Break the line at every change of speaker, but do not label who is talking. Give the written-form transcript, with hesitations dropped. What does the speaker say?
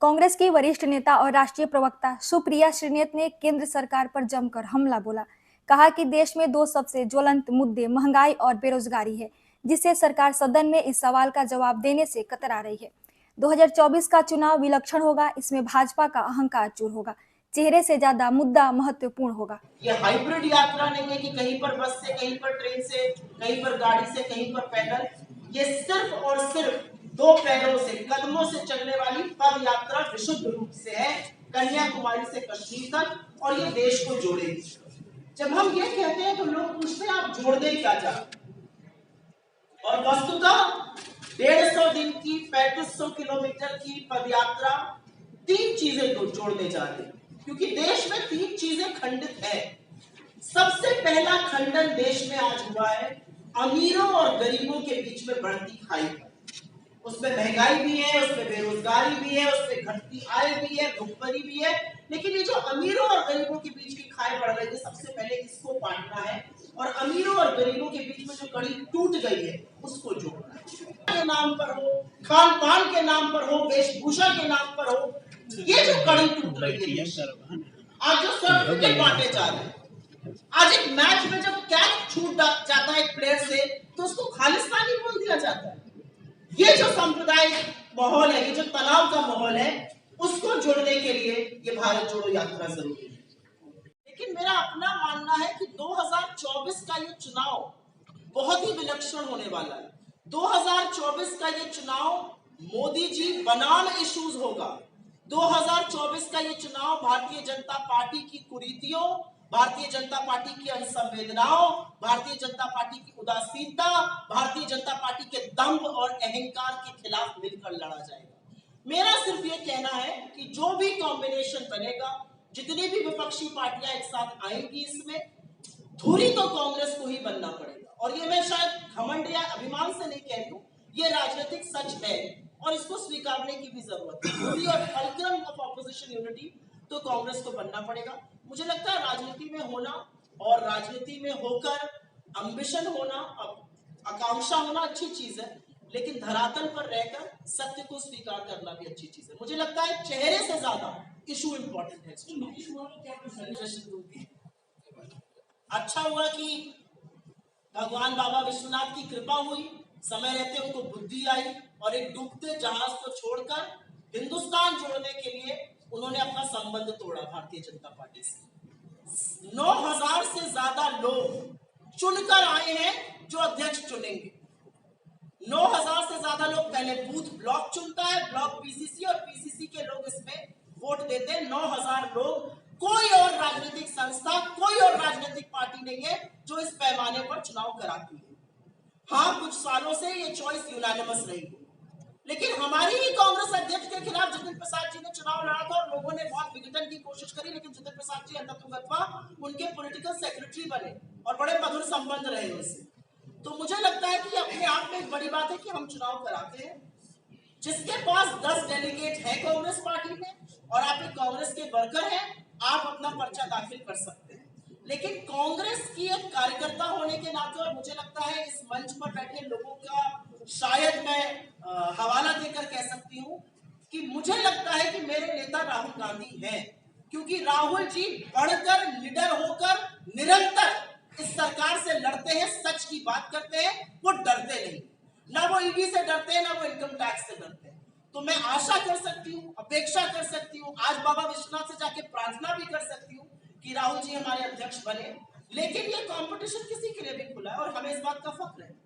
कांग्रेस की वरिष्ठ नेता और राष्ट्रीय प्रवक्ता सुप्रिया श्रीनेत ने केंद्र सरकार पर जमकर हमला बोला। कहा कि देश में दो सबसे ज्वलंत मुद्दे महंगाई और बेरोजगारी है, जिससे सरकार सदन में इस सवाल का जवाब देने से कतरा रही है। 2024 का चुनाव विलक्षण होगा, इसमें भाजपा का अहंकार चूर होगा, चेहरे से ज्यादा मुद्दा महत्वपूर्ण होगा।
ये हाइब्रिड यात्रा नहीं है कि कहीं पर बस से, कहीं पर ट्रेन से, कहीं पर गाड़ी से, कहीं पर पैदल। ये सिर्फ और सिर्फ दो पैरों से, कदमों से चलने वाली पद यात्रा विशुद्ध रूप से है, कन्याकुमारी से कश्मीर तक, और ये देश को जोड़ेगी। जब हम ये कहते हैं तो लोग पूछते हैं आप जोड़ने क्या चाहते हैं, और वस्तुतः 150 दिन की 3500 किलोमीटर की पद यात्रा तीन चीजें जोड़ने जा रही है, क्योंकि देश में तीन चीजें खंडित है। सबसे पहला खंडन देश में आज हुआ है अमीरों और गरीबों के बीच में बढ़ती खाई। उसमें महंगाई भी है, उसमें बेरोजगारी भी है, उसमें घटती आय भी है, भुखमरी भी है। लेकिन ये जो अमीरों और गरीबों के बीच की खाई बढ़ रही है, सबसे पहले इसको पाटना है, और अमीरों और गरीबों के बीच में जो कड़ी टूट गई है उसको जोड़ना है। के नाम पर हो, खान पान के नाम पर हो, वेशभूषा के नाम पर हो, ये जो कड़ी टूट रही है, आज जो सर्टिफिकेट बांटे जा रहे हैं, आज एक मैच में जब कैच छूट जाता है एक प्लेयर से तो उसको खालिस्तानी बोल दिया जाता है। ये जो सांप्रदायिक माहौल है, ये जो तनाव का माहौल है, उसको जोड़ने के लिए ये भारत जोड़ो यात्रा जरूरी है। लेकिन मेरा अपना मानना है कि 2024 का ये चुनाव बहुत ही विलक्षण होने वाला है। 2024 का ये चुनाव मोदी जी बनाम इश्यूज होगा। 2024 का ये चुनाव भारतीय जनता पार्टी की कुरीतियों, भारतीय जनता पार्टी की असंवेदनाओं, भारतीय जनता पार्टी की उदासीनता, भारतीय जनता पार्टी के दंभ और अहंकार के खिलाफ मिलकर लड़ा जाएगा। मेरा सिर्फ ये कहना है कि जो भी कॉम्बिनेशन बनेगा, जितनी भी विपक्षी पार्टियां एक साथ आएंगी, इसमें धुरी तो कांग्रेस को ही बनना पड़ेगा। और ये मैं शायद घमंड या अभिमान से नहीं कह रही हूँ, ये राजनीतिक सच है और इसको स्वीकारने की भी जरूरत है। धुरी और फल्क्रम ऑफ ऑपोजिशन यूनिटी तो कांग्रेस को बनना पड़ेगा। मुझे लगता है राजनीति में होना और राजनीति में होकर एम्बिशन होना, आकांक्षा होना अच्छी चीज है, लेकिन धरातल पर रहकर सत्य को स्वीकार करना भी अच्छी चीज है। मुझे लगता है चेहरे से ज्यादा इशू इंपॉर्टेंट है। अच्छा हुआ कि भगवान बाबा विश्वनाथ की कृपा हुई, समय रहते उनको बुद्धि आई और एक डूबते जहाज को छोड़कर हिंदुस्तान जोड़ने के लिए उन्होंने अपना संबंध तोड़ा भारतीय जनता पार्टी से। 9000 से ज्यादा लोग चुनकर आए हैं जो अध्यक्ष चुनेंगे। 9000 से ज्यादा लोग, पहले बूथ ब्लॉक चुनता है, ब्लॉक पीसीसी, और पीसीसी के लोग इसमें वोट देते हैं। 9000 लोग, कोई और राजनीतिक संस्था, कोई और राजनीतिक पार्टी नहीं है जो इस पैमाने पर चुनाव कराती है। हाँ, कुछ सालों से ये चॉइस यूनानिमस रही है, लेकिन हमारी ही कांग्रेस अध्यक्ष के खिलाफ जितिन प्रसाद जी ने चुनाव लड़ा था और लोगों ने बहुत विघटन की कोशिश करी, लेकिन जितिन प्रसाद जी अंततः उनके पॉलिटिकल सेक्रेटरी बने और बड़े मधुर संबंध रहे उनसे। तो मुझे लगता है कि अपने आप में एक बड़ी बात है कि हम चुनाव कराते हैं। जिसके पास 10 डेलीगेट है कांग्रेस पार्टी में और आप एक कांग्रेस के वर्कर हैं, आप अपना पर्चा दाखिल कर सकते हैं। लेकिन कांग्रेस की एक कार्यकर्ता होने के नाते, और मुझे लगता है इस मंच पर बैठे लोगों का शायद मैं हवाला देकर कह सकती हूँ कि मुझे लगता है कि मेरे नेता राहुल गांधी हैं, क्योंकि राहुल जी बढ़कर, निडर होकर निरंतर इस सरकार से लड़ते हैं, सच की बात करते हैं, वो डरते नहीं। ना वो ईडी से डरते हैं, ना वो इनकम टैक्स से डरते हैं। तो मैं आशा कर सकती हूँ, अपेक्षा कर सकती हूँ, आज बाबा विश्वनाथ से जाके प्रार्थना भी कर सकती हूँ कि राहुल जी हमारे अध्यक्ष बने। लेकिन ये कंपटीशन किसी के लिए भी खुला है और हमें इस बात का फख्र है